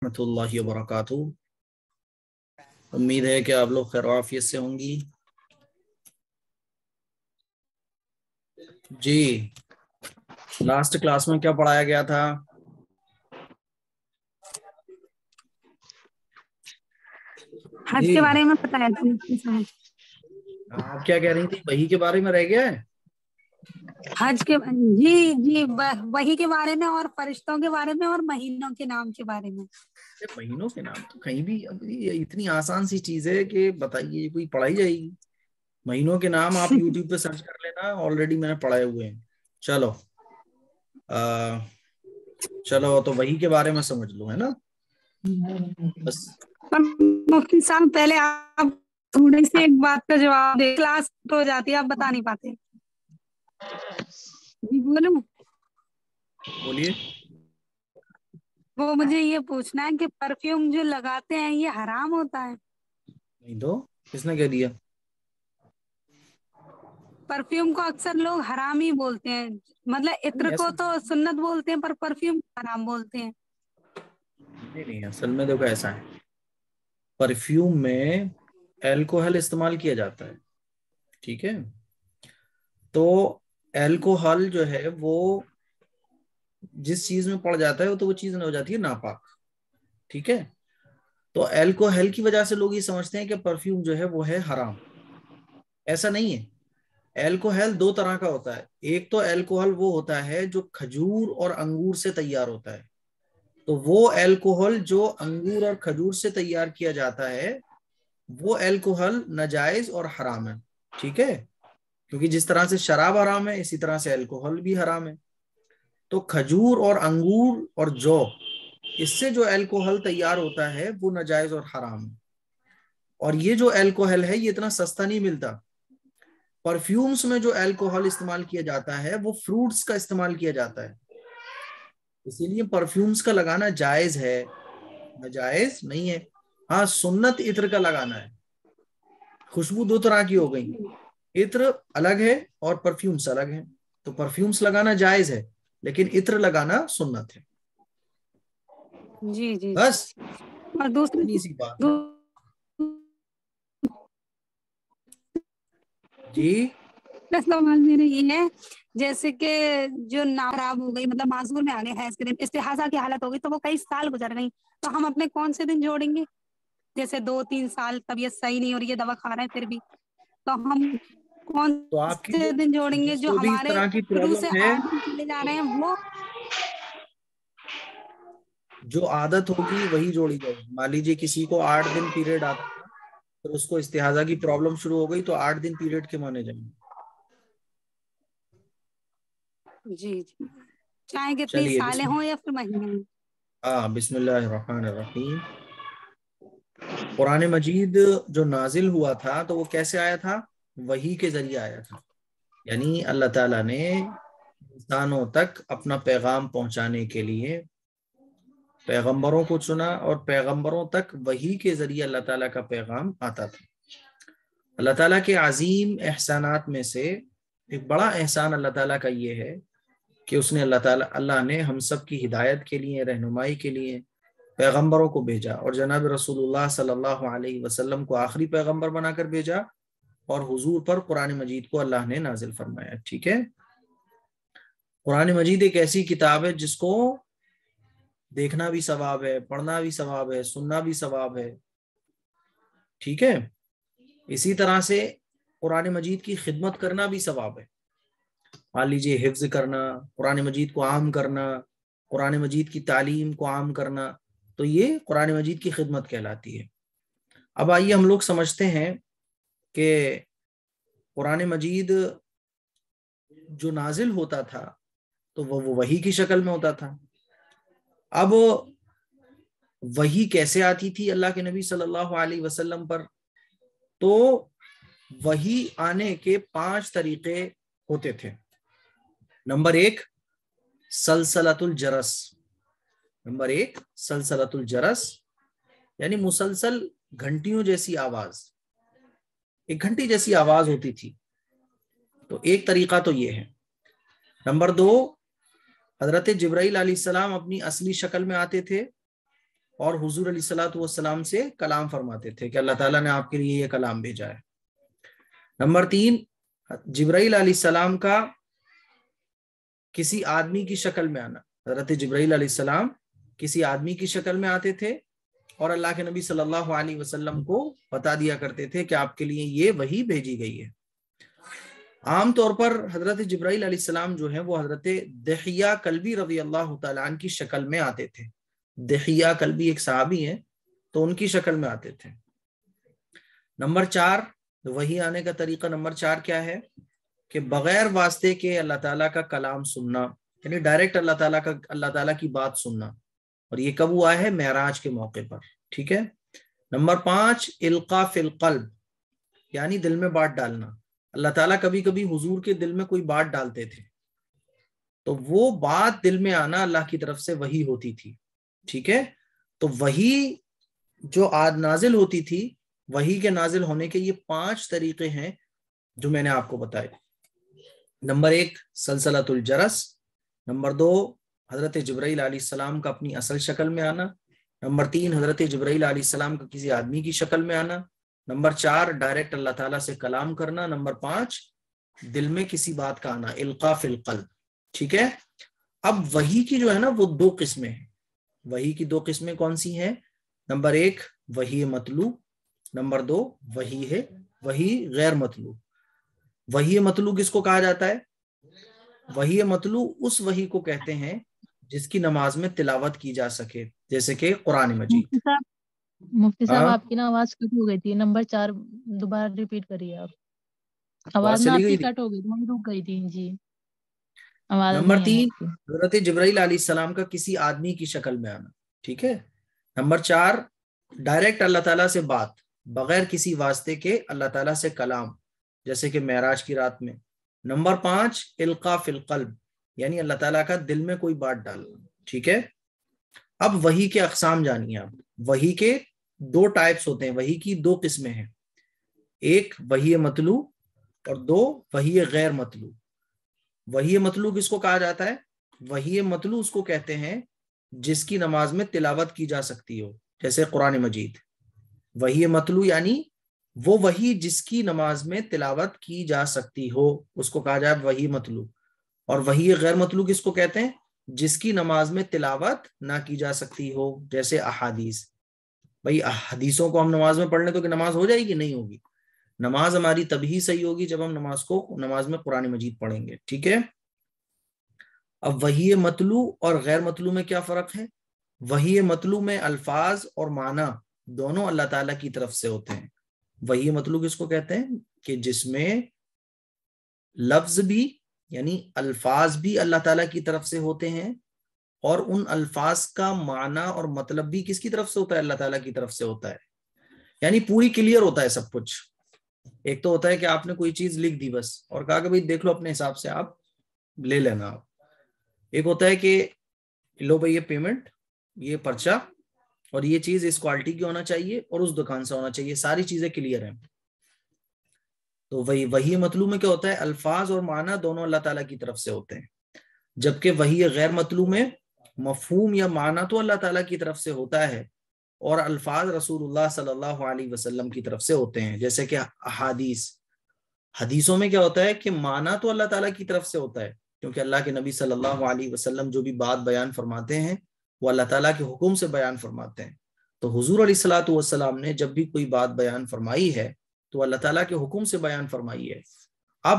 رحمۃ اللہ وبرکاتہ۔ امید ہے کہ آپ لوگ خیر و عافیت سے ہوں گی۔ جی لاسٹ کلاس میں کیا پڑھایا گیا تھا؟ حج کے بارے میں بتایا تھا۔ آپ کیا کہہ رہی تھی؟ وحی کے بارے میں رہ گیا ہے؟ حج کے جی وحی کے بارے میں اور فرشتوں کے بارے میں اور مہینوں کے نام کے بارے میں۔ مہینوں کے نام تو کہیں بھی اتنی آسان سی چیز ہے کہ بتائیے کوئی پڑھائی جائے گی؟ مہینوں کے نام آپ یوٹیوب پہ سرچ کر لینا، آلریڈی میں نے پڑھائے ہوئے ہیں۔ چلو تو وحی کے بارے میں سمجھ لو، ہے نا؟ بس مفتی صاحب پہلے آپ تھوڑی سی ایک بات کا جواب دے، کلاس ہو جاتی ہے آپ بتا نہیں پاتے۔ جی بولوں؟ بولیے۔ وہ مجھے یہ پوچھنا ہے کہ پرفیوم جو لگاتے ہیں یہ حرام ہوتا ہے؟ نہیں تو کس نے کہہ دیا؟ پرفیوم کو اکثر لوگ حرام ہی بولتے ہیں، مطلب عطر کو تو سنت بولتے ہیں پر پرفیوم حرام بولتے ہیں۔ نہیں اصل میں دیکھو ایسا ہے، پرفیوم میں الکوہل استعمال کیا جاتا ہے، ٹھیک ہے؟ تو الکوہل جو ہے وہ جس چیز میں پڑ جاتا ہے تو وہ چیز نہ ہو جاتی ہے ناپاک، ٹھیک ہے؟ تو الکوہل کی وجہ سے لوگ یہ سمجھتے ہیں کہ پرفیوم جو ہے وہ ہے حرام۔ ایسا نہیں ہے۔ الکوہل دو طرح کا ہوتا ہے، ایک تو الکوہل وہ ہوتا ہے جو کھجور اور انگور سے تیار ہوتا ہے، تو وہ الکوہل جو انگور اور کھجور سے تیار کیا جاتا ہے وہ الکوہل ناجائز اور حرام ہے، ٹھیک ہے؟ کیونکہ جس طرح سے شراب حرام ہے اسی طرح سے الکوہل بھی حرام ہے۔ تو کھجور اور انگور اور جو اس سے جو الکوہل تیار ہوتا ہے وہ ناجائز اور حرام ہے۔ اور یہ جو الکوہل ہے یہ اتنا سستا نہیں ملتا۔ پرفیومز میں جو الکوہل استعمال کیا جاتا ہے وہ فروٹس کا استعمال کیا جاتا ہے، اسی لیے پرفیومز کا لگانا جائز ہے، ناجائز نہیں ہے۔ ہاں سنت عطر کا لگانا ہے۔ خوشبو دو طرح کی ہو گئی، عطر الگ ہے اور پرفیومز الگ ہے، تو پرفیومز لگانا جائز ہے لیکن عطر لگانا سنت ہے۔ جی جی بس اور دوسری سی بات ہے۔ جی سوال میرا یہ ہے، جیسے کہ جو خراب ہو گئی، مطلب معذور میں آ گئے حیض کے دن، استحاضہ کی حالت ہو گئی تو وہ کئی سال گزر گئی، تو ہم اپنے کون سے دن جوڑیں گے؟ جیسے 2-3 سال طبیعت صحیح نہیں ہو رہی ہے، دوا کھا رہے ہیں پھر بھی، تو ہم کون تو آپ کی سے دن جوڑیں گے جس جو کو بھی اس ہمارے طرح کی شروع سے پرابلم ہے، 8 دن چلے جا رہے ہیں وہ؟ جو عادت ہوگی وہی جوڑی جائے گی۔ مان لیجیے کسی کو 8 دن پیریڈ آتا ہے پھر اس کو استحاضہ کی پرابلم شروع ہو گئی تو 8 دن پیریڈ کے مانے جائیں گے۔ جی جی چاہے کتنی چلیے سالیں ہوں یا پھر مہینے ہوں۔ بسم اللہ الرحمن الرحیم۔ قرآن مجید جو نازل ہوا تھا تو وہ کیسے آیا تھا؟ وحی کے ذریعے آیا تھا، یعنی اللہ تعالیٰ نے انسانوں تک اپنا پیغام پہنچانے کے لیے پیغمبروں کو چنا، اور پیغمبروں تک وحی کے ذریعے اللہ تعالیٰ کا پیغام آتا تھا۔ اللہ تعالیٰ کے عظیم احسانات میں سے ایک بڑا احسان اللہ تعالیٰ کا یہ ہے کہ اس نے اللہ نے ہم سب کی ہدایت کے لیے، رہنمائی کے لیے پیغمبروں کو بھیجا، اور جناب رسول اللہ صلی اللہ علیہ وسلم کو آخری پیغمبر بنا کر بھیجا، اور حضور پر قرآن مجید کو اللہ نے نازل فرمایا، ٹھیک ہے؟ قرآن مجید ایک ایسی کتاب ہے جس کو دیکھنا بھی ثواب ہے، پڑھنا بھی ثواب ہے، سننا بھی ثواب ہے، ٹھیک ہے؟ اسی طرح سے قرآن مجید کی خدمت کرنا بھی ثواب ہے۔ مان لیجیے حفظ کرنا، قرآن مجید کو عام کرنا، قرآن مجید کی تعلیم کو عام کرنا، تو یہ قرآن مجید کی خدمت کہلاتی ہے۔ اب آئیے ہم لوگ سمجھتے ہیں کہ قرآن مجید جو نازل ہوتا تھا تو وہ وحی کی شکل میں ہوتا تھا۔ اب وحی کیسے آتی تھی اللہ کے نبی صلی اللہ علیہ وسلم پر؟ تو وحی آنے کے 5 طریقے ہوتے تھے۔ نمبر 1 سلسلۃ الجرس، نمبر 1 سلسلۃ الجرس یعنی مسلسل گھنٹیوں جیسی آواز، ایک گھنٹی جیسی آواز ہوتی تھی، تو ایک طریقہ تو یہ ہے۔ نمبر 2 حضرت جبرائیل علیہ السلام اپنی اصلی شکل میں آتے تھے، اور حضور علیہ الصلوۃ والسلام سے کلام فرماتے تھے کہ اللہ تعالیٰ نے آپ کے لیے یہ کلام بھیجا ہے۔ نمبر 3، جبرائیل علیہ السلام کا کسی آدمی کی شکل میں آنا۔ حضرت جبرائیل علیہ السلام کسی آدمی کی شکل میں آتے تھے اور اللہ کے نبی صلی اللہ علیہ وسلم کو بتا دیا کرتے تھے کہ آپ کے لیے یہ وحی بھیجی گئی ہے۔ عام طور پر حضرت جبرائیل علیہ السلام جو ہے وہ حضرت دحیہ کلبی رضی اللہ تعالیٰ عنہ کی شکل میں آتے تھے۔ دحیہ کلبی ایک صحابی ہیں، تو ان کی شکل میں آتے تھے۔ نمبر 4، وحی آنے کا طریقہ نمبر 4 کیا ہے کہ بغیر واسطے کے اللہ تعالیٰ کا کلام سننا، یعنی ڈائریکٹ اللہ تعالیٰ کی بات سننا، اور یہ کب ہوا ہے؟ معراج کے موقع پر، ٹھیک ہے۔ نمبر 5، القاء فی القلب، یعنی دل میں بات ڈالنا۔ اللہ تعالیٰ کبھی کبھی حضور کے دل میں کوئی بات ڈالتے تھے، تو وہ بات دل میں آنا اللہ کی طرف سے وحی ہوتی تھی، ٹھیک ہے۔ تو وحی جو نازل ہوتی تھی، وحی کے نازل ہونے کے یہ 5 طریقے ہیں جو میں نے آپ کو بتائے۔ نمبر 1، سلسلۃ الجرس۔ نمبر 2، حضرت جبرائیل علیہ السلام کا اپنی اصل شکل میں آنا۔ نمبر 3، حضرت جبرائیل علیہ السلام کا کسی آدمی کی شکل میں آنا۔ نمبر 4، ڈائریکٹ اللہ تعالیٰ سے کلام کرنا۔ نمبر 5، دل میں کسی بات کا آنا، القاء فی القلب، ٹھیک ہے۔ اب وحی کی جو ہے نا وہ 2 قسمیں ہیں۔ وحی کی 2 قسمیں کون سی ہیں؟ نمبر 1، وحی مطلوع۔ نمبر 2، وحی غیر مطلوع۔ وحی مطلوع کس کو کہا جاتا ہے؟ وحی مطلوع اس وحی کو کہتے ہیں جس کی نماز میں تلاوت کی جا سکے، جیسے کہ قرآن مجید۔ مفتی صاحب آپ کی نا آواز کٹ ہو گئی تھی، نمبر 4 دوبارہ ریپیٹ کریے آپ، آواز نا آپ کی کٹ ہو گئی تھی، رک گئی تھی جی۔ نمبر 3، حضرت جبرائیل علیہ السلام کا کسی آدمی کی شکل میں آنا، ٹھیک ہے۔ نمبر 4، ڈائریکٹ اللہ تعالیٰ سے بات، بغیر کسی واسطے کے اللہ تعالیٰ سے کلام، جیسے کہ معراج کی رات میں۔ نمبر 5، القاء فی القلب، یعنی اللہ تعالیٰ کا دل میں کوئی بات ڈالنا، ٹھیک ہے۔ اب وحی کے اقسام جانیے آپ۔ وحی کے 2 ٹائپس ہوتے ہیں، وحی کی 2 قسمیں ہیں، 1 وحی مطلوع اور 2 وحی غیر مطلوع۔ وحی مطلوع کس کو کہا جاتا ہے؟ وحی مطلوع اس کو کہتے ہیں جس کی نماز میں تلاوت کی جا سکتی ہو، جیسے قرآن مجید۔ وحی مطلوع یعنی وہ وحی جس کی نماز میں تلاوت کی جا سکتی ہو، اس کو کہا جائے وحی مطلوع۔ اور وحی غیر مطلوع کس کو کہتے ہیں؟ جس کی نماز میں تلاوت نہ کی جا سکتی ہو، جیسے احادیث۔ بھائی حدیثوں کو ہم نماز میں پڑھ لیں تو کہ نماز ہو جائے گی؟ نہیں ہوگی۔ نماز ہماری تبھی صحیح ہوگی جب ہم نماز میں قرآن مجید پڑھیں گے، ٹھیک ہے۔ اب وحی مطلوع اور غیر مطلوع میں کیا فرق ہے؟ وحی مطلوع میں الفاظ اور معنی دونوں اللہ تعالیٰ کی طرف سے ہوتے ہیں۔ وحی مطلوع کس کو کہتے ہیں؟ کہ جس میں لفظ بھی یعنی الفاظ بھی اللہ تعالیٰ کی طرف سے ہوتے ہیں، اور ان الفاظ کا معنی اور مطلب بھی کس کی طرف سے ہوتا ہے؟ اللہ تعالیٰ کی طرف سے ہوتا ہے، یعنی پوری کلیئر ہوتا ہے سب کچھ۔ ایک تو ہوتا ہے کہ آپ نے کوئی چیز لکھ دی بس اور کہا کہ بھائی دیکھ لو اپنے حساب سے، آپ لے لینا آپ۔ ایک ہوتا ہے کہ لو بھائی یہ پیمنٹ، یہ پرچہ، اور یہ چیز اس کوالٹی کی ہونا چاہیے اور اس دکان سے ہونا چاہیے، ساری چیزیں کلیئر ہیں۔ تو وحی مطلوع میں کیا ہوتا ہے؟ الفاظ اور معنی دونوں اللہ تعالیٰ کی طرف سے ہوتے ہیں، جبکہ وحی غیر مطلوع میں مفہوم یا معنی تو اللہ تعالیٰ کی طرف سے ہوتا ہے اور الفاظ رسول اللہ صلی اللہ علیہ وسلم کی طرف سے ہوتے ہیں، جیسے کہ احادیث۔ حدیثوں میں کیا ہوتا ہے کہ معنی تو اللہ تعالیٰ کی طرف سے ہوتا ہے، کیونکہ اللہ کے نبی صلی اللہ علیہ وسلم جو بھی بات بیان فرماتے ہیں وہ اللہ تعالیٰ کے حکم سے بیان فرماتے ہیں۔ تو حضور علیہ الصلوۃ والسلام نے جب بھی کوئی بات بیان فرمائی ہے تو اللہ تعالیٰ کے حکم سے بیان فرمائی ہے۔ اب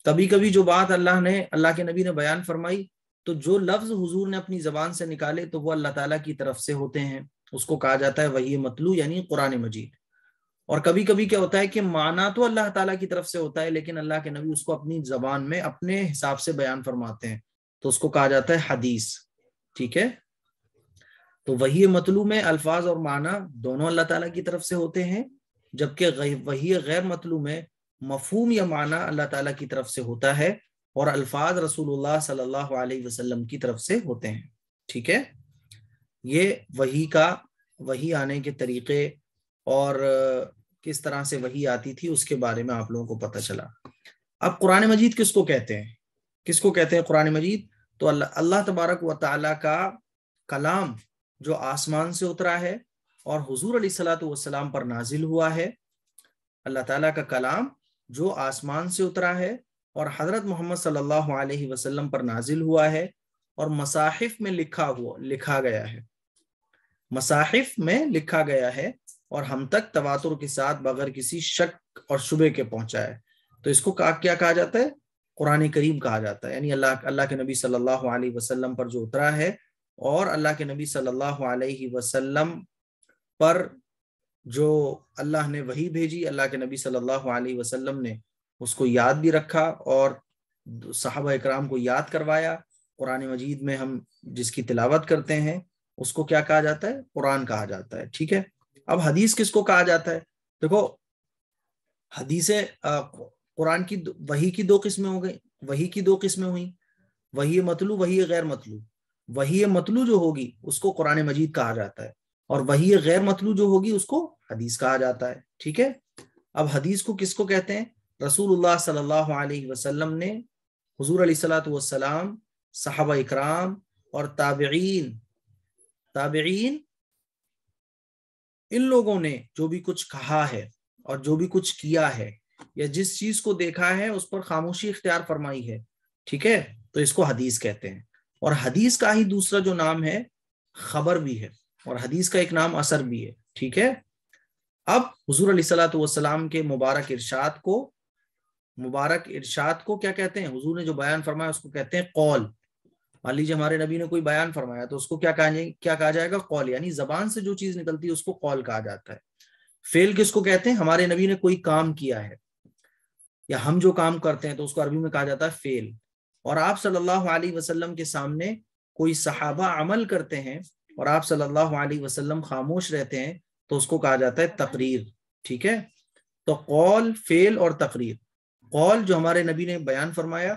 کبھی کبھی جو بات اللہ کے نبی نے بیان فرمائی تو جو لفظ حضور نے اپنی زبان سے نکالے تو وہ اللہ تعالیٰ کی طرف سے ہوتے ہیں، اس کو کہا جاتا ہے وحی مطلوع یعنی قرآن مجید۔ اور کبھی کبھی کیا ہوتا ہے کہ معنی تو اللہ تعالیٰ کی طرف سے ہوتا ہے لیکن اللہ کے نبی اس کو اپنی زبان میں اپنے حساب سے بیان فرماتے ہیں، تو اس کو کہا جاتا ہے حدیث، ٹھیک ہے۔ تو وحی مطلوع میں الفاظ اور معنی دونوں اللہ تعالیٰ کی طرف سے ہوتے ہیں، جبکہ وحی غیر مطلوع میں مفہوم یا معنی اللہ تعالیٰ کی طرف سے ہوتا ہے اور الفاظ رسول اللہ صلی اللہ علیہ وسلم کی طرف سے ہوتے ہیں، ٹھیک ہے۔ یہ وحی آنے کے طریقے اور کس طرح سے وحی آتی تھی اس کے بارے میں آپ لوگوں کو پتہ چلا۔ اب قرآن مجید کس کو کہتے ہیں؟ کس کو کہتے ہیں قرآن مجید؟ تو اللہ تبارک و تعالیٰ کا کلام جو آسمان سے اترا ہے اور حضور علیہ الصلوۃ والسلام پر نازل ہوا ہے، اللہ تعالیٰ کا کلام جو آسمان سے اترا ہے اور حضرت محمد صلی اللہ علیہ وسلم پر نازل ہوا ہے اور مصاحف میں لکھا گیا ہے، مصاحف میں لکھا گیا ہے اور ہم تک تواتر کے ساتھ بغیر کسی شک اور شبے کے پہنچا ہے، تو اس کو کیا کہا جاتا ہے؟ قرآن کریم کہا جاتا ہے، یعنی اللہ کے نبی صلی اللہ علیہ وسلم پر جو اترا ہے اور اللہ کے نبی صلی اللہ علیہ وسلم پر جو اللہ نے وحی بھیجی، اللہ کے نبی صلی اللہ علیہ وسلم نے اس کو یاد بھی رکھا اور صحابہ اکرام کو یاد کروایا۔ قرآن مجید میں ہم جس کی تلاوت کرتے ہیں اس کو کیا کہا جاتا ہے؟ قرآن کہا جاتا ہے، ٹھیک ہے۔ اب حدیث کس کو کہا جاتا ہے؟ دیکھو، حدیث قرآن کی وحی کی دو قسمیں ہو گئی، وحی کی دو قسمیں ہوئیں، وحی مطلوع، وحی غیر مطلوع۔ وحی مطلوع جو ہوگی اس کو قرآن مجید کہا جاتا ہے اور وحی غیر مطلوع جو ہوگی اس کو حدیث کہا جاتا ہے، ٹھیک ہے۔ اب حدیث کو کس کو کہتے ہیں؟ رسول اللہ صلی اللہ علیہ وسلم نے، حضور علیہ الصلوۃ والسلام، صحابہ اکرام اور تابعین ان لوگوں نے جو بھی کچھ کہا ہے اور جو بھی کچھ کیا ہے یا جس چیز کو دیکھا ہے اس پر خاموشی اختیار فرمائی ہے، ٹھیک ہے، تو اس کو حدیث کہتے ہیں۔ اور حدیث کا ہی دوسرا جو نام ہے خبر بھی ہے، اور حدیث کا ایک نام اثر بھی ہے، ٹھیک ہے۔ اب حضور علیہ الصلوۃ والسلام کے مبارک ارشاد کو کیا کہتے ہیں؟ حضور نے جو بیان فرمایا اس کو کہتے ہیں قول۔ مان لیجیے ہمارے نبی نے کوئی بیان فرمایا تو اس کو کیا کہا جائے گا؟ قول، یعنی زبان سے جو چیز نکلتی ہے اس کو قول کہا جاتا ہے۔ فعل کس کو کہتے ہیں؟ ہمارے نبی نے کوئی کام کیا ہے یا ہم جو کام کرتے ہیں تو اس کو عربی میں کہا جاتا ہے فعل۔ اور آپ صلی اللہ علیہ وسلم کے سامنے کوئی صحابہ عمل کرتے ہیں اور آپ صلی اللہ علیہ وسلم خاموش رہتے ہیں تو اس کو کہا جاتا ہے تقریر، ٹھیک ہے۔ تو قول، فعل اور تقریر۔ قول جو ہمارے نبی نے بیان فرمایا،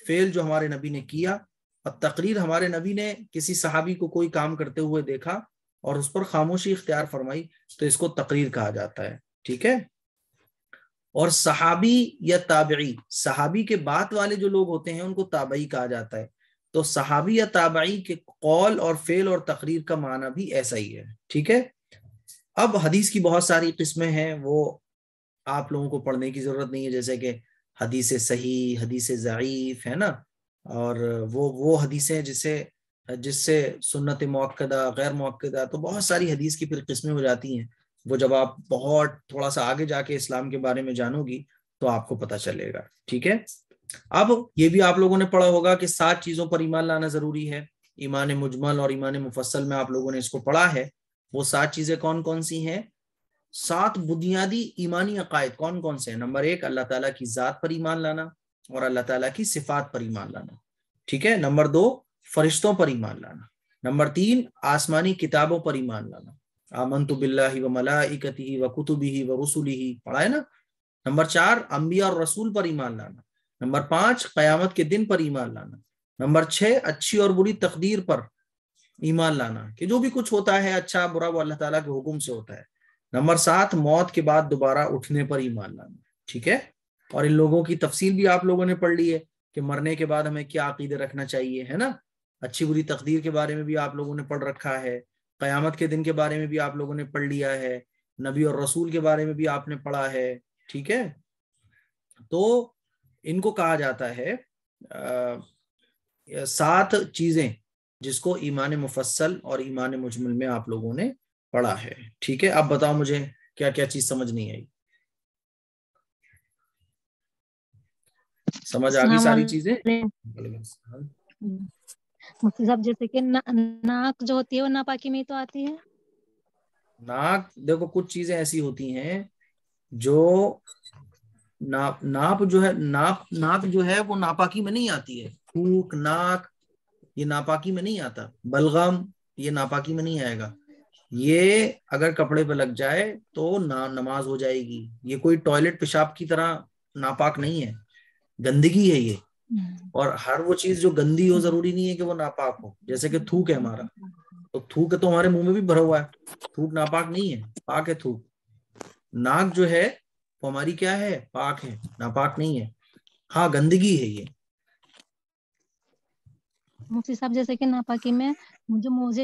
فعل جو ہمارے نبی نے کیا، اور تقریر ہمارے نبی نے کسی صحابی کو کوئی کام کرتے ہوئے دیکھا اور اس پر خاموشی اختیار فرمائی تو اس کو تقریر کہا جاتا ہے، ٹھیک ہے۔ اور صحابی یا تابعی، صحابی کے بعد والے جو لوگ ہوتے ہیں ان کو تابعی کہا جاتا ہے، تو صحابی یا تابعی کے قول اور فعل اور تقریر کا معنی بھی ایسا ہی ہے، ٹھیک ہے۔ اب حدیث کی بہت ساری قسمیں ہیں، وہ آپ لوگوں کو پڑھنے کی ضرورت نہیں ہے، جیسے کہ حدیث صحیح، حدیث ضعیف ہے نا، اور وہ حدیثیں جس سے سنت موقدہ، غیر موقدہ، تو بہت ساری حدیث کی پھر قسمیں ہو جاتی ہیں۔ وہ جب آپ بہت تھوڑا سا آگے جا کے اسلام کے بارے میں جانو گی تو آپ کو پتہ چلے گا، ٹھیک ہے۔ اب یہ بھی آپ لوگوں نے پڑھا ہوگا کہ 7 چیزوں پر ایمان لانا ضروری ہے۔ ایمان مجمل اور ایمان مفصل میں آپ لوگوں نے اس کو پڑھا ہے۔ وہ 7 چیزیں کون کون سی ہیں؟ 7 بنیادی ایمانی عقائد کون کون سے ہیں؟ نمبر 1، اللہ تعالیٰ کی ذات پر ایمان لانا اور اللہ تعالیٰ کی صفات پر ایمان لانا، ٹھیک ہے۔ نمبر 2، فرشتوں پر ایمان لانا۔ نمبر 3، آسمانی کتابوں پر ایمان لانا، آمنت باللہ و ملائکتہ و کتبہ و رسلہ، پڑھا ہے نا۔ نمبر 4، انبیاء اور رسول پر ایمان لانا۔ نمبر 5، قیامت کے دن پر ایمان لانا۔ نمبر 6، اچھی اور بری تقدیر پر ایمان لانا، کہ جو بھی کچھ ہوتا ہے اچھا برا وہ اللہ تعالیٰ کے حکم سے ہوتا ہے۔ نمبر 7، موت کے بعد دوبارہ اٹھنے پر ایمان لانا، ٹھیک ہے۔ اور ان لوگوں کی تفصیل بھی آپ لوگوں نے پڑھ لی ہے کہ مرنے کے بعد ہمیں کیا عقیدے رکھنا چاہیے، ہے نا۔ اچھی بری تقدیر کے بارے میں بھی آپ لوگوں نے پڑھ رکھا ہے، قیامت کے دن کے بارے میں بھی آپ لوگوں نے پڑھ لیا ہے، نبی اور رسول کے بارے میں بھی آپ نے پڑھا ہے، ٹھیک ہے۔ تو ان کو کہا جاتا ہے 7 چیزیں جس کو ایمان مفصل اور ایمان مجمل میں آپ لوگوں نے پڑھا ہے، ٹھیک ہے۔ اب بتاؤ مجھے کیا کیا چیز سمجھ نہیں آئی؟ سمجھ آ گئی ساری چیزیں؟ مفتی صاحب جیسے کہ ناک جو ہوتی ہے وہ ناپاکی میں تو آتی ہے۔ ناک، دیکھو کچھ چیزیں ایسی ہوتی ہیں جو ناپ جو ہے وہ ناپاکی میں نہیں آتی ہے۔ تھوک، ناک، یہ ناپاکی میں نہیں آتا۔ بلغم، یہ ناپاکی میں نہیں آئے گا۔ یہ اگر کپڑے پہ لگ جائے تو نماز ہو جائے گی۔ یہ کوئی ٹوائلٹ پیشاب کی طرح ناپاک نہیں ہے، گندگی ہے یہ۔ اور ہر وہ چیز جو گندی ہو ضروری نہیں ہے کہ وہ ناپاک ہو۔ جیسے کہ تھوک ہے ہمارا، تو تھوک تو ہمارے منہ میں بھی بھرا ہوا ہے، تھوک ناپاک نہیں ہے، پاک ہے تھوک۔ ناک جو ہے وہ ہماری کیا ہے؟ پاک ہے، ناپاک نہیں ہے، ہاں گندگی ہے یہ۔ مفتی صاحب جیسے کہ ناپاکی میں جو موزے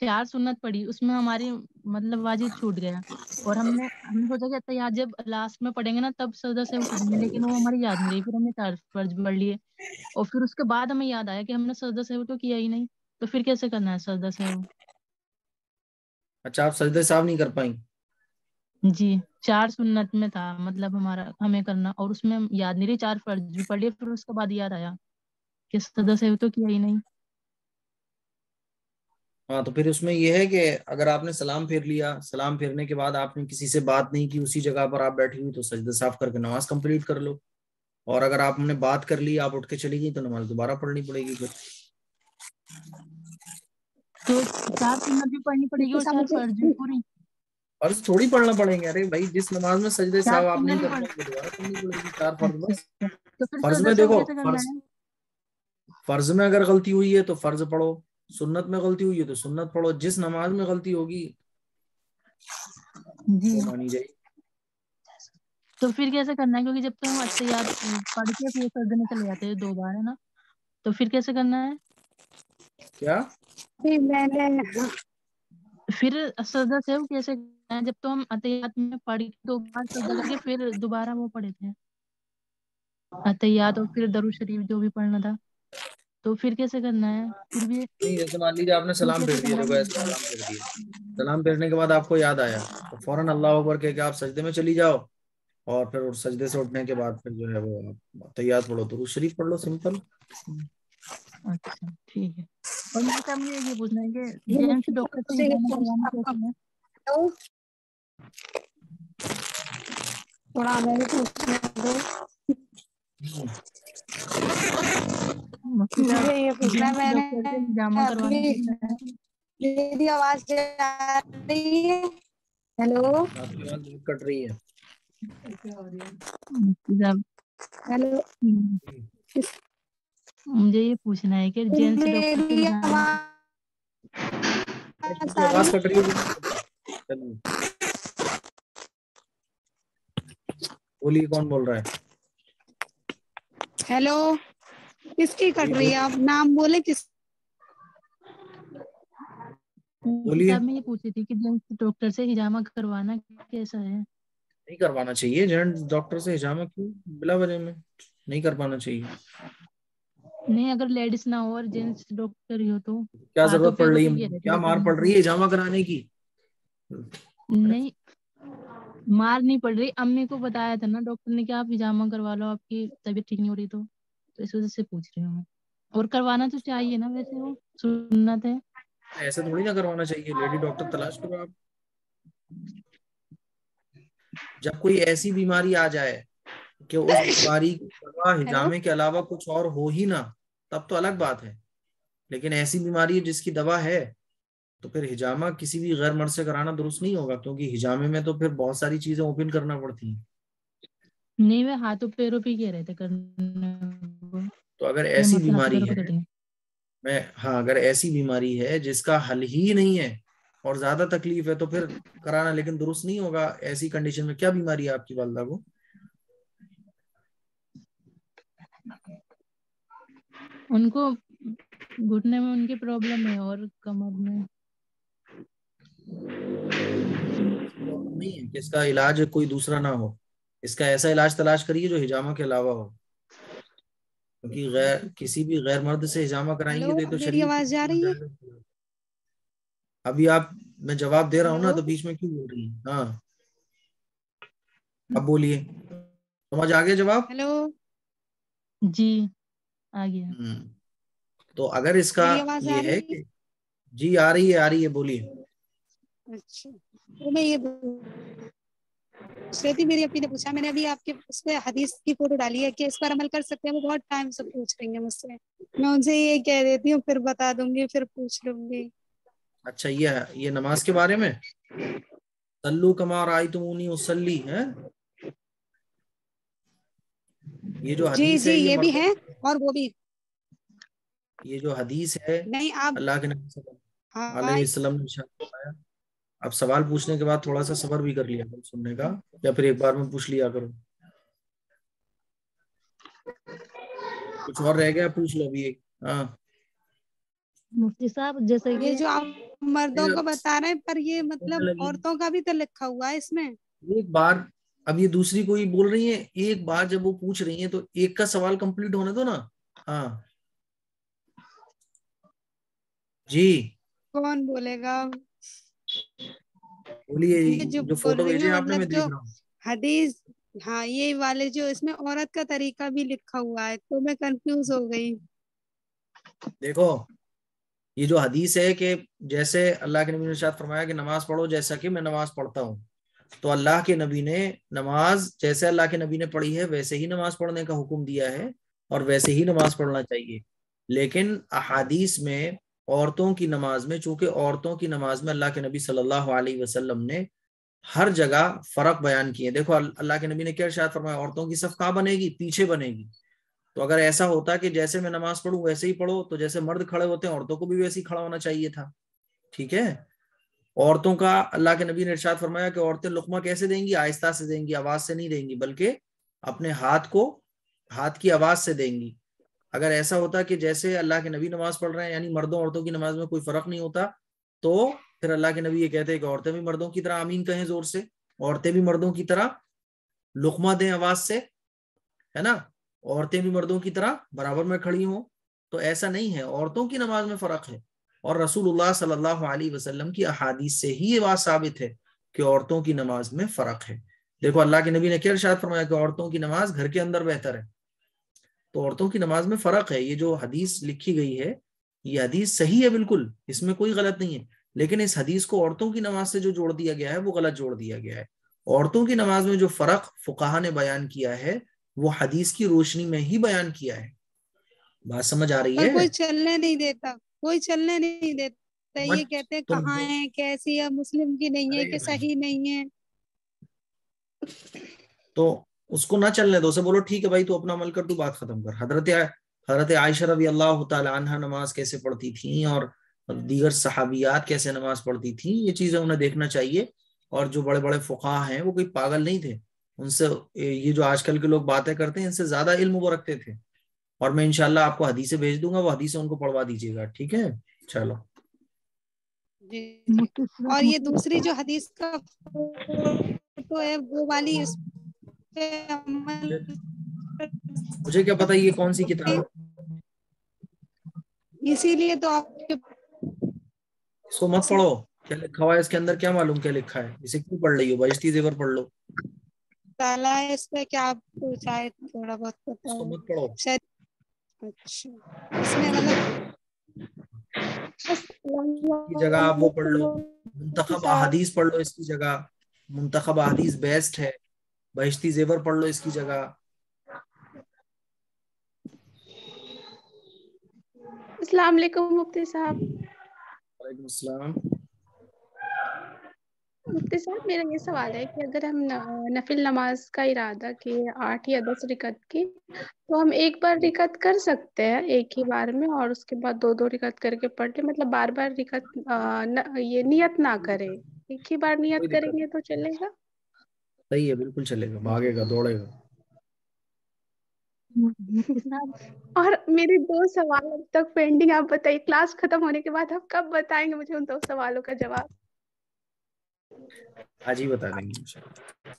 4 سنت پڑھی، اس میں ہماری مطلب واجب چھوٹ گیا، اور ہم نے سوچا کہ تیار جب لاسٹ میں پڑھیں گے نا تب سجدہ سہو کریں گے، لیکن وہ ہماری یاد نہیں رہی، پھر ہم نے 4 فرض بھی پڑھ لیے، اور پھر اس کے بعد ہمیں یاد آیا کہ ہم نے سجدہ سہو تو کیا ہی نہیں، تو پھر کیسے کرنا ہے سجدہ سہو؟ اچھا آپ سجدہ صاحب نہیں کر پائیں؟ جی 4 سنت میں تھا مطلب ہمارا ہمیں کرنا، اور اس میں یاد نہیں رہی، 4 فرض بھی پڑھ لیے، پھر اس کے بعد یاد آیا کہ سجدہ سہو تو کیا ہی نہیں۔ ہاں تو پھر اس میں یہ ہے کہ اگر آپ نے سلام پھیر لیا، سلام پھیرنے کے بعد آپ نے کسی سے بات نہیں کی، اسی جگہ پر آپ بیٹھی ہوئی، تو سجدہ صاف کر کے نماز کمپلیٹ کر لو، اور اگر آپ نے بات کر لی، آپ اٹھ کے چلی گئی، تو نماز دوبارہ پڑھنی پڑے گی پھر۔ تو 4 سنت بھی پڑھنی پڑے گی اور 4 فرض بھی پوری؟ فرض تھوڑی پڑھنا پڑیں گے، ارے بھائی جس نماز میں سجدے 4 صاحب آپ نہیں سنت بھی کر پائیں، وہ دوبارہ پڑھنی پڑے گی 4 فرض اچھا بس۔ اچھا، تو پھر فرض سجدہ میں سہو دیکھو، کیسے کرنا ہے؟ فرض میں اگر غلطی ہوئی ہے تو فرض پڑھو، سنت میں غلطی ہوئی ہے تو سنت پڑھو، جس نماز میں غلطی ہوگی جی وہ مانی جائے گی۔ تو پھر کیسے کرنا ہے؟ کیونکہ جب تو ہم اتحیات پڑھ کے پھر سجدے میں چلے جاتے ہیں 2 بار، ہے نا، تو پھر کیسے کرنا ہے؟ کیا پھر سجدہ سہو کیسے کرنا ہے جب تو ہم اتحیات میں پڑھ کے 2 بار سجدہ کر کے پھر دوبارہ وہ پڑھے تھے اتحیات، اور پھر درود شریف جو بھی پڑھنا تھا، تو پھر کیسے کرنا ہے؟ پھر بھی نہیں، جیسے مان لیجیے آپ نے پھر سلام کیسے پھیر دیا، کرنا دیکھو ایسے ہے؟ سلام پھیر دیا، سلام پھیرنے کے بعد آپ کو یاد آیا تو فوراً اللہ اکبر کہہ کے آپ سجدے میں چلی جاؤ، اور پھر سجدے سے اٹھنے کے بعد پھر جو ہے وہ تحیات پڑھو، درود شریف پڑھ لو، سمپل۔ اچھا ٹھیک ہے۔ اور میرے صاحب مجھے یہ پوچھنا ہے کہ جینٹس ڈاکٹر سے ہجامہ کروانا کیسے ہے؟ تھوڑا ہمیں بھی پوچھنا دو۔ مفتی صاحب مجھے یہ پوچھنا جینٹس میں نے ڈاکٹر سے ہجامہ کروانا ابھی، کیسا ہے؟ میری آواز آ رہی ہے؟ ہیلو آپ کی آواز بہت کٹ رہی ہے۔ مفتی صاحب ہیلو، مجھے یہ پوچھنا ہے کہ جینٹس ڈاکٹر سے میری ہجامہ آواز کی آ آواز رہی کٹ رہی ہے، بولیے کون بول رہا ہے؟ ہیلو، کس کی کٹ جی رہی ہے؟ آپ نام بولے کس؟ مفتی بولیے۔ صاحب میں یہ پوچھ رہی تھی کہ جینٹس ڈاکٹر سے ہجامہ کروانا کیسا ہے؟ نہیں کروانا چاہیے، جینٹس ڈاکٹر سے ہجامہ کیوں بلا وجہ میں نہیں کروانا چاہیے؟ نہیں اگر لیڈیز نہ ہو اور جینٹس ڈاکٹر ہی ہو تو کیا ہاتھوں ضرورت پڑ پیروں رہی پہ ہے، یہ رہتی کیا ہے مار کرنے پڑ کو؟ رہی ہے ہجامہ کرانے کی؟ نہیں مار نہیں پڑ رہی، امی کو بتایا تھا نا ڈاکٹر نے کہ آپ ہجامہ کروا لو، آپ کی طبیعت ٹھیک نہیں ہو رہی تو اس وجہ سے پوچھ رہی ہوں، اور کروانا تو چاہیے نا، ویسے وہ سنت ہے۔ ایسے تھوڑی نہ کروانا چاہیے، لیڈی ڈاکٹر تلاش کرو آپ۔ جب کوئی ایسی بیماری آ جائے کہ اس بیماری کی دوا ہیلو، ہجامے کے علاوہ کچھ اور ہو ہی نہ، تب تو الگ بات ہے، لیکن ایسی بیماری جس کی دوا ہے تو پھر ہجامہ کسی بھی غیر مرد سے کرانا درست نہیں ہوگا، کیونکہ ہجامے میں تو پھر بہت ساری چیزیں اوپن کرنا پڑتی ہیں۔ نہیں وہ ہاتھوں پیروں پہ کہہ رہے تھے کرنے کو، تو اگر یا ایسی مرد ہاتھوں بیماری پیروں پہ ہے، کریں گے؟ اگر ایسی بیماری ہے جس کا حل ہی نہیں ہے اور زیادہ تکلیف ہے تو پھر کرانا لیکن درست نہیں ہوگا۔ ایسی کنڈیشن میں کیا بیماری ہے آپ کی والدہ کو؟ ان کو گھٹنے میں ان کی پرابلم ہے اور کمر میں۔ پرابلم نہیں ہے کہ اس کا علاج کوئی دوسرا نہ ہو، اس کا ایسا علاج تلاش کریے جو ہجامہ کے علاوہ ہو، کیونکہ کسی بھی غیر مرد سے ہجامہ کرائیں گے ہیلو، تو یہ تو میری شریعت آواز جا بن رہی ہے؟ جائے گا۔ ابھی آپ، میں جواب دے رہا ہوں نا، ہیلو، تو بیچ میں کیوں بول رہی ہیں؟ ہاں اب بولیے، سمجھ آ گیا جواب؟ ہیلو، جی آ گیا۔ تو اگر اس کا میری آواز آ یہ ہے رہی ہے؟ کہ جی آ رہی ہے بولیے۔ اچھا، تو میں یہ تھی، میری اپی نے پوچھا، میں نے ابھی آپ کے اس پہ حدیث کی فوٹو ڈالی ہے کہ اس پر عمل کر سکتے ہیں، وہ بہت ٹائم سے پوچھ رہی ہیں مجھ سے، میں ان سے یہ کہہ دیتی ہوں پھر بتا دوں گی، پھر پوچھ لوں گی۔ اچھا یہ نماز کے بارے میں، صلو کما رأیتمونی اصلی ہے، یہ جو جی حدیث جی، ہے یہ یہ بھی مردوں، ہے اور وہ بھی یہ جو حدیث ہے نہیں آپ، اللہ کے نبی صلی اللہ ہاں علیہ وسلم نے ارشاد فرمایا۔ اب سوال پوچھنے کے بعد تھوڑا سا صبر بھی کر لیا کرو سننے کا، یا پھر ایک بار میں پوچھ لیا کرو، کچھ اور رہ گیا پوچھ لو بھی ایک۔ ہاں مفتی صاحب جیسے یہ کہ جو آپ مردوں کو بتا رہے ہیں پر یہ مطلب عورتوں کا بھی تو لکھا ہوا ہے اس میں. ایک بار اب یہ دوسری کوئی بول رہی ہے، ایک بار جب وہ پوچھ رہی ہیں تو ایک کا سوال کمپلیٹ ہونے دو نا. ہاں جی کون بولے گا؟ بولیے. یہ جو جو بول فوٹو رہی بھیجے ہیں آپ نے میں مطلب جو دیکھ رہا ہوں. حدیث، ہاں یہ والے جو اس میں عورت کا طریقہ بھی لکھا ہوا ہے تو میں کنفیوز ہو گئی. دیکھو یہ جو حدیث ہے کہ جیسے اللہ کے نبی نے ارشاد فرمایا کہ نماز پڑھو جیسا کہ میں نماز پڑھتا ہوں، تو اللہ کے نبی نے نماز جیسے اللہ کے نبی نے پڑھی ہے ویسے ہی نماز پڑھنے کا حکم دیا ہے اور ویسے ہی نماز پڑھنا چاہیے. لیکن احادیث میں عورتوں کی نماز میں، چونکہ عورتوں کی نماز میں اللہ کے نبی صلی اللہ علیہ وسلم نے ہر جگہ فرق بیان کیے. دیکھو اللہ کے نبی نے کیا ارشاد فرمایا، عورتوں کی صف کہاں بنے گی؟ پیچھے بنے گی. تو اگر ایسا ہوتا کہ جیسے میں نماز پڑھوں ویسے ہی پڑھو تو جیسے مرد کھڑے ہوتے ہیں عورتوں کو بھی ویسے ہی کھڑا ہونا چاہیے تھا. ٹھیک ہے. عورتوں کا اللہ کے نبی نے ارشاد فرمایا کہ عورتیں لقمہ کیسے دیں گی؟ آہستہ سے دیں گی، آواز سے نہیں دیں گی، بلکہ اپنے ہاتھ کی آواز سے دیں گی. اگر ایسا ہوتا کہ جیسے اللہ کے نبی نماز پڑھ رہے ہیں یعنی مردوں عورتوں کی نماز میں کوئی فرق نہیں ہوتا، تو پھر اللہ کے نبی یہ کہتے ہیں کہ عورتیں بھی مردوں کی طرح آمین کہیں زور سے، عورتیں بھی مردوں کی طرح لقمہ دیں آواز سے، ہے نا، عورتیں بھی مردوں کی طرح برابر میں کھڑی ہوں. تو ایسا نہیں ہے، عورتوں کی نماز میں فرق ہے. اور رسول اللہ صلی اللہ علیہ وسلم کی احادیث سے ہی یہ بات ثابت ہے کہ عورتوں کی نماز میں فرق ہے. دیکھو اللہ کے نبی نے کیا ارشاد فرمایا کہ عورتوں کی نماز گھر کے اندر بہتر ہے. تو عورتوں کی نماز میں فرق ہے. یہ جو حدیث لکھی گئی ہے یہ حدیث صحیح ہے بالکل، اس میں کوئی غلط نہیں ہے، لیکن اس حدیث کو عورتوں کی نماز سے جو جوڑ دیا گیا ہے وہ غلط جوڑ دیا گیا ہے. عورتوں کی نماز میں جو فرق فقہا نے بیان کیا ہے وہ حدیث کی روشنی میں ہی بیان کیا ہے. بات سمجھ آ رہی پر ہے؟ کوئی چلنے نہیں دیتا، کوئی چلنے نہیں دیتا. یہ کہتے ہیں کہاں ہے، کیسی ہے، مسلم کی نہیں ہے کہ صحیح نہیں ہے. تو اس کو نہ چلنے دو، اسے بولو ٹھیک ہے بھائی تو اپنا عمل کر، تو بات ختم کر. حضرت عائشہ رضی اللہ تعالی عنہ نماز کیسے پڑھتی تھیں اور دیگر صحابیات کیسے نماز پڑھتی تھیں، یہ چیزیں انہیں دیکھنا چاہیے. اور جو بڑے بڑے فقہا ہیں وہ کوئی پاگل نہیں تھے، ان سے یہ جو آج کل کے لوگ باتیں کرتے ہیں ان سے زیادہ علم وہ رکھتے تھے. اور میں انشاءاللہ آپ کو حدیثیں بھیج دوں گا، وہ حدیثیں ان کو پڑھوا دیجیے گا. ٹھیک ہے چلو. جی جی. اور یہ دوسری جو حدیث کا فوٹو ہے وہ والی، اس پہ مجھے کیا پتا یہ کون سی کتاب ہے، اسی لیے تو آپ اس کو مت پڑھو. کیا لکھا ہوا ہے اس کے اندر کیا معلوم کیا لکھا ہے، اسے کیوں پڑھ رہی ہو؟ بہشتی زیور پڑھ لو. ڈالا ہے اس پہ، کیا آپ کو شاید تھوڑا بہت پتا اس کو ہو مت پڑھو. شاید. اچھا اس میں مطلب کی جگہ آپ وہ پڑھ لو، منتخب احادیث پڑھ لو اس کی جگہ. منتخب احادیث بیسٹ ہے. بہشتی زیور پڑھ لو اس کی جگہ. السلام علیکم مفتی صاحب. وعلیکم السلام. مفتی صاحب میرا یہ سوال ہے کہ اگر ہم نفل نماز کا ارادہ کیے 8 یا 10 رکعت کی، تو ہم ایک بار رکعت کر سکتے ہیں ایک ہی بار میں اور اس کے بعد 2 رکعت کر کے پڑھ لیں، مطلب بار بار رکعت یہ نیت نہ کرے، ایک ہی بار کوئی نیت کریں دقت گے تو چلے گا؟ صحیح ہے، بالکل چلے گا، بھاگے گا دوڑے گا. مفتی صاحب اور میرے 2 سوال اب تک پینڈنگ، آپ بتائیے کلاس ختم ہونے کے بعد آپ کب بتائیں گے مجھے ان 2 سوالوں کا جواب؟ آج ہی بتا دیں گے انشاءاللہ.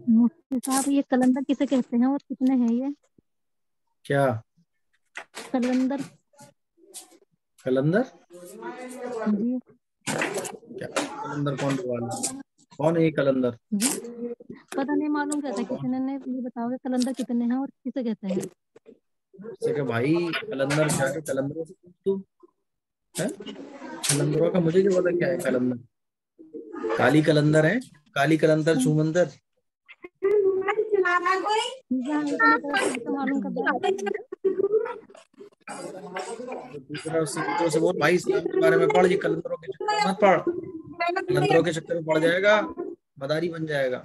مفتی صاحب یہ کلندر کسے کہتے ہیں اور کتنے ہیں یہ کیا کلندر؟ کلندر؟ جی کیا کلندر کون بوال کون ہے یہ کلندر؟ جی پتہ نہیں معلوم کہتا کتنے نے، یہ بتاؤ کہ کلندر کتنے ہیں اور کسے کہتے ہیں؟ سے کہ بھائی کلندر جا کے کلندروں سے پوچھ تو ہے. کلندروں کا مجھے کیا پتا کیا ہے کلندر. کالی کلندر ہے، کالی کلندر چومندر. جہاں اتنے طرح سے معلوم کر دیں. دوسرا اس سے پوچھو، سے بول بھائی اسلام کے بارے میں پڑھ، یہ کلندروں کے چکر میں مت پڑھ. کلندروں کے چکر میں پڑ جائے گا مداری بن جائے گا.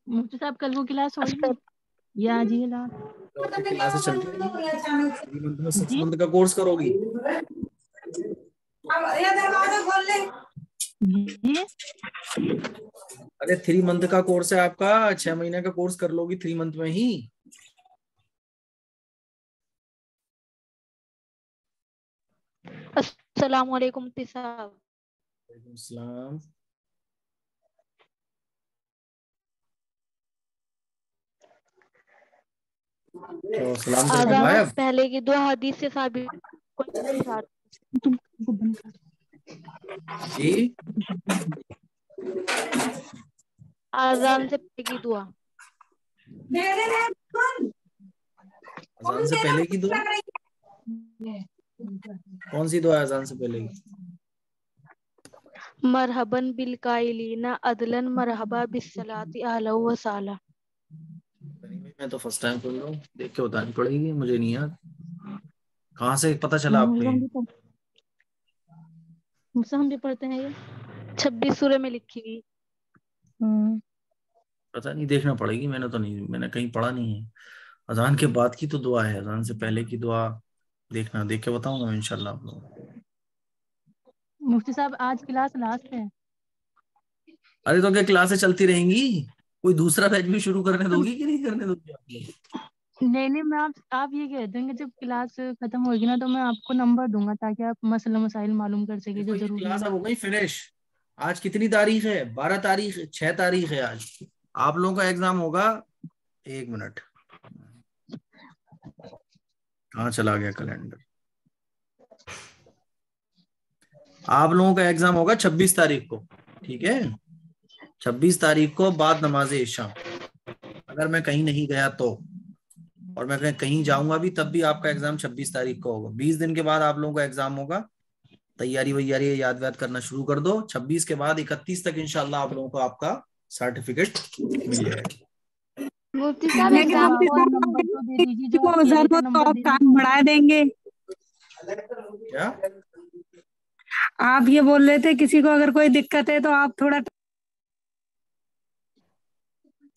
مفتی صاحب کل وہ کلاس ہوگی یا جی لا اور کی کلاسیں چلتی ہیں 3 منتھ میں 6 جی منتھ کا کورس کرو گی. جی ارے 3 منتھ کا کورس ہے آپ کا، 6 مہینے کا کورس کر لو گی 3 منتھ میں ہی. السلام علیکم مفتی صاحب. وعلیکم السلام. تو سلام کرنے آزان غائب. سے پہلے کی دعا حدیث سے ثابت جی آزان سے پہلے کی دعا. اذان سے پہلے کی دعا کون سی دعا ہے اذان سے پہلے کی؟ مرحباً بالقائلین عدلاً مرحبا بالصلاۃ اہلا و سہلا. میں تو فرسٹ ٹائم پڑھ رہا ہوں, دیکھ کے بتانی پڑے گی, مجھے نہیں یاد. کہاں سے پتہ چلا آپ کو؟ ہم بھی پڑھتے ہیں یہ 26 سورے میں لکھی گئی. پتہ نہیں, دیکھنا پڑے گی. میں نے تو نہیں, میں نے کہیں پڑھا نہیں ہے. اذان کے بعد کی تو دعا ہے, اذان سے پہلے کی دعا دیکھنا, دیکھ کے بتاؤں گا انشاءاللہ آپ لوگوں کو. مفتی صاحب آج کلاس لاسٹ ہے. ارے تو کیا کلاسیں چلتی رہیں گی؟ کوئی دوسرا بیچ بھی شروع کرنے دو گی کہ نہیں کرنے دو گی آپ لوگ؟ نہیں میں آپ یہ کہہ دیں گے جب کلاس ختم ہوگی نا تو میں آپ کو نمبر دوں گا تاکہ آپ مسئلہ مسائل معلوم کر سکیں جو ضروری کلاس ہے. اب ہو گئی فنش. آج کتنی تاریخ ہے؟ 12 تاریخ, 6 تاریخ ہے آج. آپ لوگوں کا ایگزام ہوگا, 1 منٹ کہاں چلا گیا کیلنڈر. آپ لوگوں کا ایگزام ہوگا 26 تاریخ کو, ٹھیک ہے؟ 26 تاریخ کو بعد نماز عشاء. اگر میں کہیں نہیں گیا تو, اور میں کہیں جاؤں گا بھی تب بھی آپ کا ایگزام 26 تاریخ کو ہوگا. 20 دن کے بعد آپ لوگوں کا ایگزام ہوگا. تیاری ویاری یاد ویاد کرنا شروع کر دو. 26 کے بعد 31 تک انشاءاللہ آپ لوگوں کو آپ کا سرٹیفکیٹ مل جائے گا. مفتی صاحب لیکن ایگزام مفتی اپنا صاحب نمبر تو دے دیجیے جو کو آپ کہہ رہے تھے ضرورت تو نمبر آپ دے ٹائم بڑھا دیں گے. کیا آپ یہ بول رہے تھے کسی کو اگر کوئی دقت ہے تو آپ تھوڑا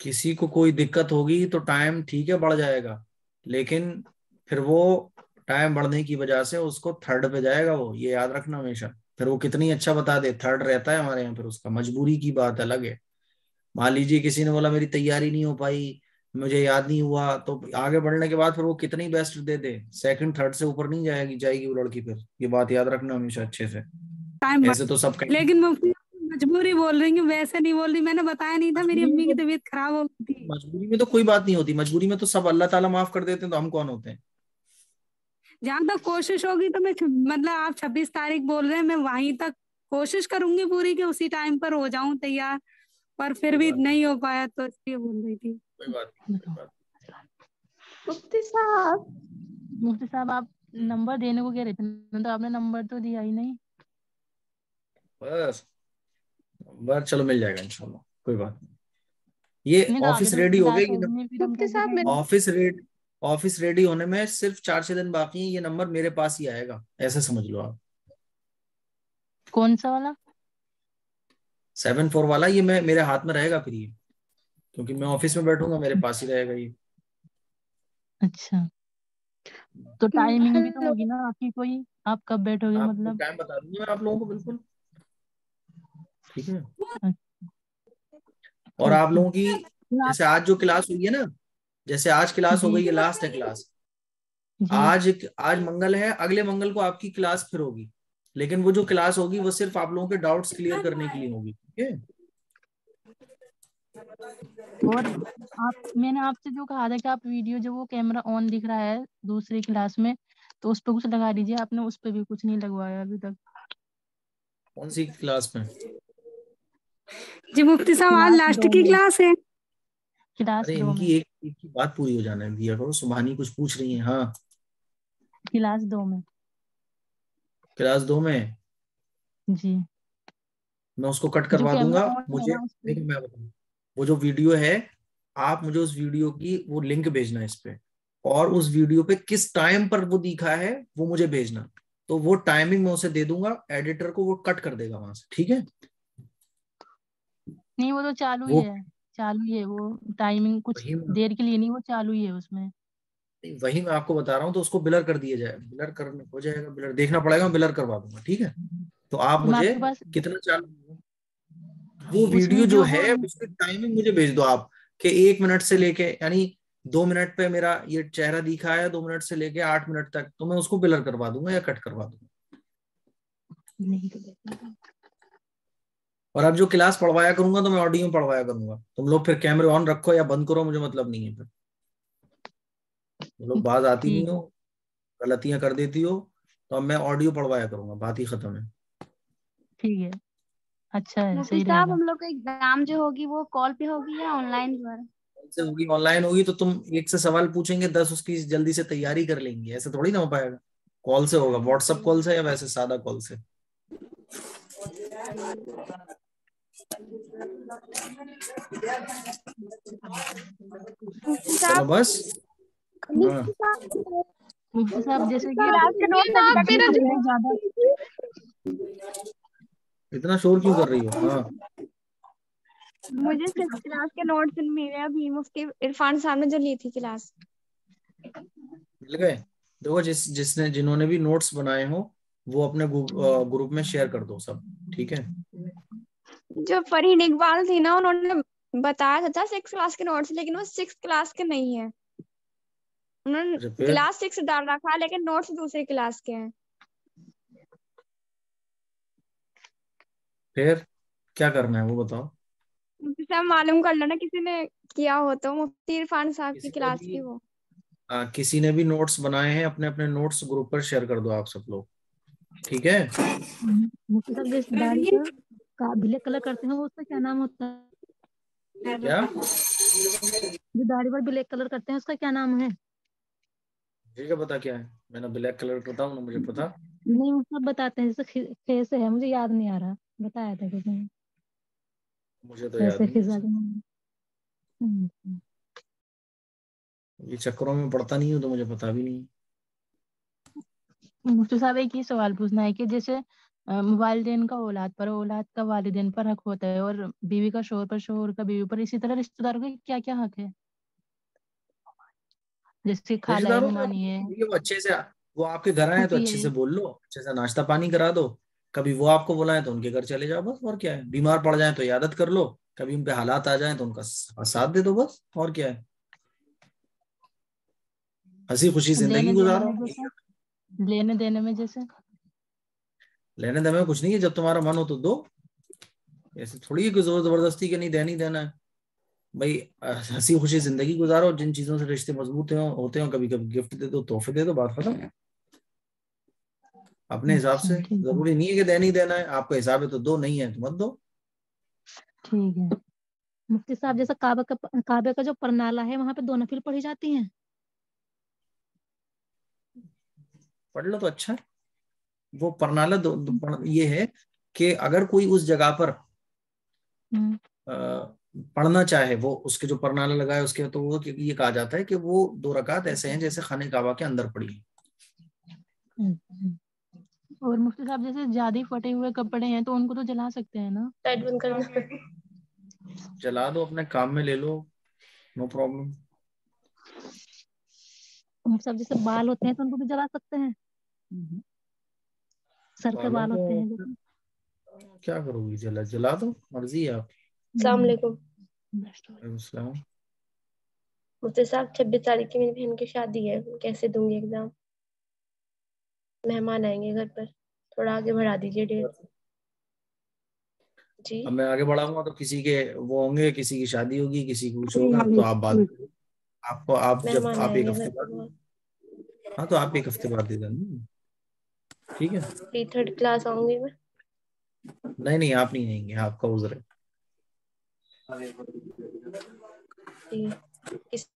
کسی کو کوئی دقت ہوگی تو ٹائم ٹھیک ہے بڑھ جائے گا, لیکن پھر وہ ٹائم بڑھنے کی وجہ سے اس کو تھرڈ پہ جائے گا. وہ یہ یاد رکھنا ہمیشہ. پھر وہ کتنی اچھا بتا دے, تھرڈ رہتا ہے ہمارے یہاں. پھر اس کا مجبوری کی بات الگ ہے. مان لیجیے کسی نے بولا میری تیاری نہیں ہو پائی, مجھے یاد نہیں ہوا, تو آگے بڑھنے کے بعد پھر وہ کتنی بیسٹ دے دے, سیکنڈ تھرڈ سے اوپر نہیں جائے گی وہ لڑکی. پھر یہ بات یاد رکھنا ہمیشہ اچھے سے. ٹائم ایسے تو سب لیکن مفتی مجبوری بول رہی ہوں, ویسے نہیں بول رہی. میں نے بتایا نہیں تھا میری امی کی طبیعت خراب ہو گئی تھی. مجبوری میں تو کوئی بات نہیں ہوتی. مجبوری میں تو سب اللہ تعالیٰ معاف کر دیتے ہیں, تو ہم کون ہوتے ہیں؟ جہاں تک کوشش ہوگی تو میں مطلب آپ 26 تاریخ بول رہے ہیں, میں وہیں تک کوشش کروں گی پوری کہ اسی ٹائم پر ہو جاؤں تیار. پر پھر بھی نہیں ہو پایا تو اس لیے بول رہی تھی. کوئی بات نہیں. مفتی صاحب آپ نمبر دینے کو کہہ رہے تھے تو آپ نے نمبر تو دیا ہی نہیں. بس بات چلو مل جائے گا انشاءاللہ, کوئی بات نہیں. یہ نہیں تو آگے آفس تو ریڈی ہو کلاس گئی. ہوگی نہیں پھر ہم مفتی کیسے صاحب دیں گے؟ آفس ریڈی ہونے میں صرف 4-6 دن باقی ہیں. یہ نمبر میرے پاس ہی آئے گا, ایسے سمجھ لو آپ. کون سا والا؟ 74 والا. یہ میرے ہاتھ میں رہے گا پھر, یہ کیونکہ میں آفس میں بیٹھوں گا, میرے پاس ہی رہے گا یہ. اچھا تو ٹائمنگ بھی تو ہوگی نا آپ کی کوئی, آپ کب بیٹھو گے آپ کو مطلب؟ ٹائم بتا دوں گا آپ لوگوں کو, بالکل ٹھیک ہے. اور ٹھیک آپ ہے. لوگوں کی جیسے آج جو کلاس ہوئی ہے نا, جیسے آج کلاس ہو جی گئی ہے, لاسٹ ہے کلاس. جی آج منگل ہے, اگلے منگل کو آپ کی کلاس پھر ہوگی. لیکن وہ جو کلاس ہوگی وہ صرف آپ لوگوں کے ڈاؤٹس کلیئر کرنے کے لیے ہوگی, ٹھیک ہے. اور میں نے آپ سے جو کہا تھا کہ آپ ویڈیو جو وہ کیمرہ آن دکھ رہا ہے دوسری کلاس میں, تو اس پہ کچھ لگا دیجیے. آپ نے اس پہ بھی کچھ نہیں لگوایا ابھی تک. کون سی کلاس میں؟ جی مفتی صاحب آج کلاس لاسٹ 2 کی میں. کلاس ہے. کلاس ارے 2 ان کی میں. ایک کی بات پوری ہو جانے دیا کرو. سبحانی کچھ پوچھ رہی ہیں. ہاں کلاس 2 میں. کلاس 2 میں جی میں اس کو کٹ جو کروا دوں کیمرہ گا. آن ہے مجھے نا اس پہ. دیکھیں میں بتاؤں, وہ جو ویڈیو ہے آپ مجھے اس ویڈیو کی وہ لنک بھیجنا ہے اس پہ, اور اس ویڈیو پہ کس ٹائم پر وہ دکھا ہے وہ مجھے بھیجنا. تو وہ ٹائمنگ میں اسے دے دوں گا, ایڈیٹر کو, وہ کٹ کر دے گا وہاں سے, ٹھیک ہے. نہیں وہ تو چالو وہ ہی ہے, چالو ہی ہے وہ. ٹائمنگ کچھ دیر کے لیے نہیں, وہ چالو ہی ہے اس میں. وہی میں آپ کو بتا رہا ہوں. تو اس کو بلر کر دیا جائے, بلر کرنا ہو جائے گا, بلر دیکھنا پڑے گا, میں بلر کروا دوں گا, ٹھیک ہے. تو آپ میں آپ مجھے کے پاس کتنا چالو, وہ اس ویڈیو جو کو ہے اس کی ٹائمنگ مجھے بھیج دو آپ, کہ 1 منٹ سے لے کے, یعنی 2 منٹ پہ میرا یہ چہرہ دکھا ہے, 2 منٹ سے لے کے 8 منٹ تک, تو میں اس کو بلر کروا دوں گا یا کٹ کروا دوں گا. اور اب جو کلاس پڑھوایا کروں گا تو میں آڈیو میں پڑھوایا کروں گا. تم لوگ پھر کیمرے آن رکھو یا بند کرو، مجھے مطلب نہیں ہے. پھر تم لوگ بات آتی نہیں ہو، غلطیاں کر دیتی ہو، تو اب میں آڈیو پڑھوایا کروں گا، بات ہی ختم ہے. ٹھیک ہے، اچھا ہے، مفتی صحیح رہے صاحب گا. ہم لوگ کا ایگزام جو ہوگی وہ کال پہ ہوگی یا آن لائن دوبارہ؟ سے ہوگی آن لائن ہوگی تو تم ایک سے سوال پوچھیں گے 10 اس کی جلدی سے تیاری کر لیں گے، ایسے تھوڑی نہ ہو پائے گا. کال سے ہوگا، واٹس ایپ کال سے یا ویسے سادہ کال سے. مفتی چلو صاحب بس. ہاں مفتی صاحب جیسے کہ کلاس کے نوٹس ابھی تک جس نہیں میں زیادہ اتنا شور کیوں کر رہی ہو؟ ہاں مجھے 6 کلاس کے نوٹس ملے ابھی مفتی عرفان صاحب نے جو لی تھی کلاس. مل گئے. دیکھو جنہوں نے بھی نوٹس بنائے ہوں وہ اپنے گروپ میں شیئر کر دو سب، ٹھیک ہے. جو فرحین اقبال تھی نا، انہوں نے بتایا تھا 6 کلاس کے نوٹس، لیکن وہ 6 کلاس کے نہیں ہیں. انہوں نے اچھا پھر کلاس 6 ڈال رکھا لیکن نوٹس دوسری کلاس کے ہیں. پھر کیا کرنا ہے وہ بتاؤ. مفتی صاحب معلوم کر لو نا، کسی نے کیا ہو تو مفتی عرفان صاحب کی کسی نے کلاس بھی کی وہ. کسی نے بھی نوٹس بنائے ہیں اپنے اپنے نوٹس گروپ پر شیئر کر دو آپ سب لوگ، ٹھیک ہے. مفتی صاحب جیسے داڑھی کا بلیک کلر کرتے ہیں وہ اس کا کیا نام ہوتا ہے؟ کیا جو داڑھی پر بلیک کلر کرتے ہیں اس کا کیا نام ہے؟ مجھے کیا پتا کیا ہے، میں نے بلیک کلر کرتا ہوں نا، مجھے پتا. نہیں، وہ سب بتاتے ہیں، جیسے خیز ہے، مجھے یاد نہیں آ رہا، بتایا تھا کسی نے. مجھے تو یاد ایسے نہیں خزا ہے. کے نام. یہ چکروں میں پڑتا نہیں ہوں تو مجھے پتا بھی نہیں. مفتی صاحب ایک ہی سوال پوچھنا ہے کہ جیسے والدین کا اولاد پر، اولاد کا والدین پر حق ہوتا ہے، اور بیوی کا شوہر پر، شوہر کا بیوی پر، اسی طرح رشتہ داروں کا کیا کیا حق ہے؟ جیسے رشتے خالہ ہے، داروں کا ممانی ہے. وہ اچھے سے، وہ آپ کے گھر آئے تو پھوپھی اچھے ہے. سے بول لو، اچھے سے ناشتہ پانی کرا دو. کبھی وہ آپ کو بلائیں تو ان کے گھر چلے جاؤ بس، اور کیا ہے. بیمار پڑ جائیں تو عیادت کر لو، کبھی ان پہ حالات آ جائیں تو ان کا ساتھ دے دو بس، اور کیا ہے. ہنسی خوشی زندگی لینے دینے گزارو. میں جیسے لینے دینے میں جیسے لینے دینے میں کچھ نہیں ہے، جب تمہارا من ہو تو دو. ایسے تھوڑی ہے کہ زور زبردستی کے نہیں دینا ہے بھائی. ہنسی خوشی زندگی گزارو، جن چیزوں سے رشتے مضبوط ہوتے ہیں، کبھی کبھی گفٹ دے دو، تحفے دے دو، بات ختم. اپنے حساب اچھا سے ٹھیک ہے، ضروری نہیں ہے کہ دینا ہے. آپ کا حساب ہے تو دو، نہیں ہے تو مت دو. ٹھیک ہے. مفتی صاحب جیسا کعبے کا جو پرنالہ ہے وہاں پہ 2 نفل پڑھی جاتی ہیں. پڑھ لو تو اچھا ہے. وہ پرنالہ یہ ہے کہ اگر کوئی اس جگہ پر پڑھنا چاہے، وہ اس کے جو پرنالہ لگائے اس کے، تو وہ یہ کہا جاتا ہے کہ وہ 2 رکعت ایسے ہیں جیسے خانہ کعبہ کے اندر پڑھی. اور مفتی صاحب جیسے زیادہ پھٹے ہوئے کپڑے ہیں تو ان کو تو جلا سکتے ہیں نا؟ لائٹ بند کرنا. جلا دو، اپنے کام میں لے لو، نو پرابلم. سب جیسے بال ہوتے ہیں تو ان کو بھی جلا سکتے ہیں، سر کے بالوں بال کو ہوتے ہیں جیسے. کیا کرو گی؟ جلا دو، مرضی ہے آپ. السلام علیکم. السلام. مفتی صاحب 26 تاریخ کی میری بہن کی شادی ہے، کیسے دوں گی ایگزام؟ مہمان آئیں گے گھر پر، تھوڑا آگے بڑھا دیجیے ڈیٹ. جی اب میں آگے بڑھاؤں گا تو کسی کے وہ ہوں گے، کسی کی شادی ہوگی، کسی کو کچھ ہوگا، تو آپ بات آپ جب مہمان آپ آئیں ایک گے ہفتے گھر پہ بعد، بہت. ہاں تو آپ ایک ہفتے بعد دے دینا، ٹھیک ہے. 3rd کلاس آؤں گی میں. نہیں آپ نہیں آئیں گے، آپ کا عذر ہے. جی.